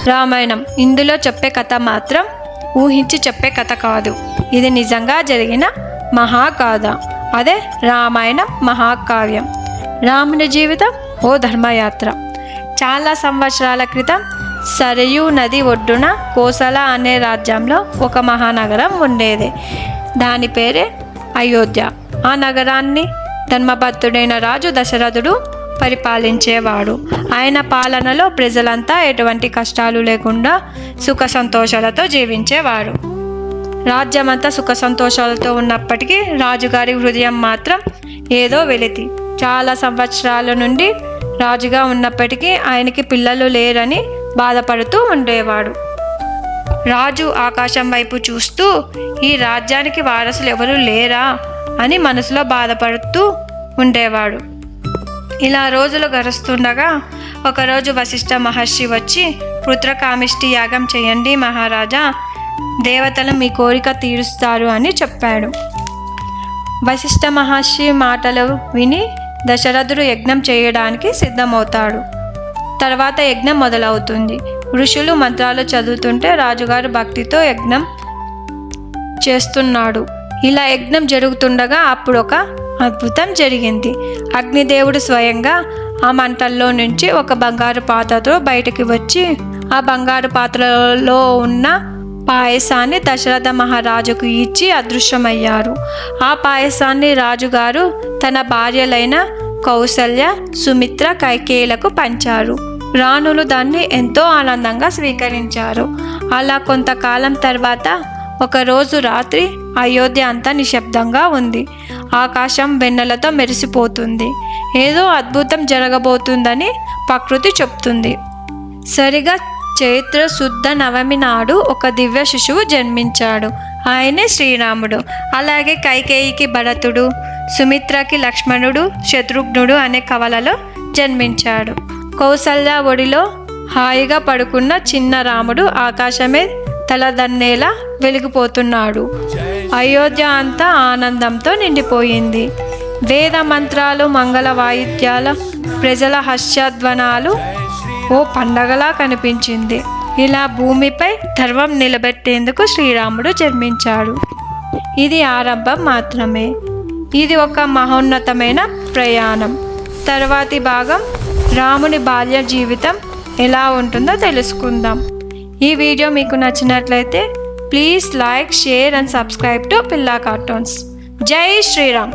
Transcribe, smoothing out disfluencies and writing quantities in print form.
రామాయణం ఇందులో చెప్పే కథ మాత్రం ఊహించి చెప్పే కథ కాదు. ఇది నిజంగా జరిగిన మహాగాథ. అదే రామాయణం మహాకావ్యం. రాముని జీవితం ఓ ధర్మయాత్ర. చాలా సంవత్సరాల క్రితం సరయూ నది ఒడ్డున కోసల అనే రాజ్యంలో ఒక మహానగరం ఉండేది. దాని పేరే అయోధ్య. ఆ నగరాన్ని ధర్మబద్ధుడైన రాజు దశరథుడు పరిపాలించేవాడు. ఆయన పాలనలో ప్రజలంతా ఎటువంటి కష్టాలు లేకుండా సుఖ సంతోషాలతో జీవించేవారు. రాజ్యమంతా సుఖ సంతోషాలతో ఉన్నప్పటికీ రాజుగారి హృదయం మాత్రం ఏదో వెలితి. చాలా సంవత్సరాల నుండి రాజుగా ఉన్నప్పటికీ ఆయనకి పిల్లలు లేరని బాధపడుతూ ఉండేవాడు. రాజు ఆకాశం వైపు చూస్తూ ఈ రాజ్యానికి వారసులు ఎవరు లేరా అని మనసులో బాధపడుతూ ఉండేవాడు. ఇలా రోజులు గడుస్తుండగా ఒకరోజు వశిష్ఠ మహర్షి వచ్చి, పుత్రకామిష్టి యాగం చేయండి మహారాజా, దేవతలు మీ కోరిక తీరుస్తారు అని చెప్పాడు. వశిష్ఠ మహర్షి మాటలు విని దశరథుడు యజ్ఞం చేయడానికి సిద్ధమవుతాడు. తర్వాత యజ్ఞం మొదలవుతుంది. ఋషులు మంత్రాలు చదువుతుంటే రాజుగారు భక్తితో యజ్ఞం చేస్తున్నాడు. ఇలా యజ్ఞం జరుగుతుండగా అప్పుడు ఒక అద్భుతం జరిగింది. అగ్నిదేవుడు స్వయంగా ఆ మంటల్లో నుంచి ఒక బంగారు పాత్రతో బయటికి వచ్చి ఆ బంగారు పాత్రలో ఉన్న పాయసాన్ని దశరథ మహారాజుకు ఇచ్చి అదృశ్యమయ్యారు. ఆ పాయసాన్ని రాజుగారు తన భార్యలైన కౌసల్య, సుమిత్ర, కైకేయులకు పంచారు. రాణులు దాన్ని ఎంతో ఆనందంగా స్వీకరించారు. అలా కొంతకాలం తర్వాత ఒకరోజు రాత్రి అయోధ్య అంతా నిశ్శబ్దంగా ఉంది. ఆకాశం వెన్నెలతో మెరిసిపోతుంది. ఏదో అద్భుతం జరగబోతుందని ప్రకృతి చెప్తుంది. సరిగా చైత్ర శుద్ధ నవమి నాడు ఒక దివ్య శిశువు జన్మించాడు. ఆయనే శ్రీరాముడు. అలాగే కైకేయికి భరతుడు, సుమిత్రకి లక్ష్మణుడు, శత్రుఘ్నుడు అనే కవలలో జన్మించాడు. కౌసల్య ఒడిలో హాయిగా పడుకున్న చిన్న రాముడు ఆకాశమే తలదన్నేలా వెలిగిపోతున్నాడు. అయోధ్య అంతా ఆనందంతో నిండిపోయింది. వేద మంత్రాలు, మంగళ వాయిద్యాల, ప్రజల హర్షధ్వానాలు ఓ పండగలా కనిపించింది. ఇలా భూమిపై ధర్మం నిలబెట్టేందుకు శ్రీరాముడు జన్మించాడు. ఇది ఆరంభం మాత్రమే. ఇది ఒక మహోన్నతమైన ప్రయాణం. తర్వాతి భాగం రాముని బాల్య జీవితం ఎలా ఉంటుందో తెలుసుకుందాం. ఈ వీడియో మీకు నచ్చినట్లయితే please like, share and subscribe to పిల్లా కార్టూన్స్. జై శ్రీరామ్.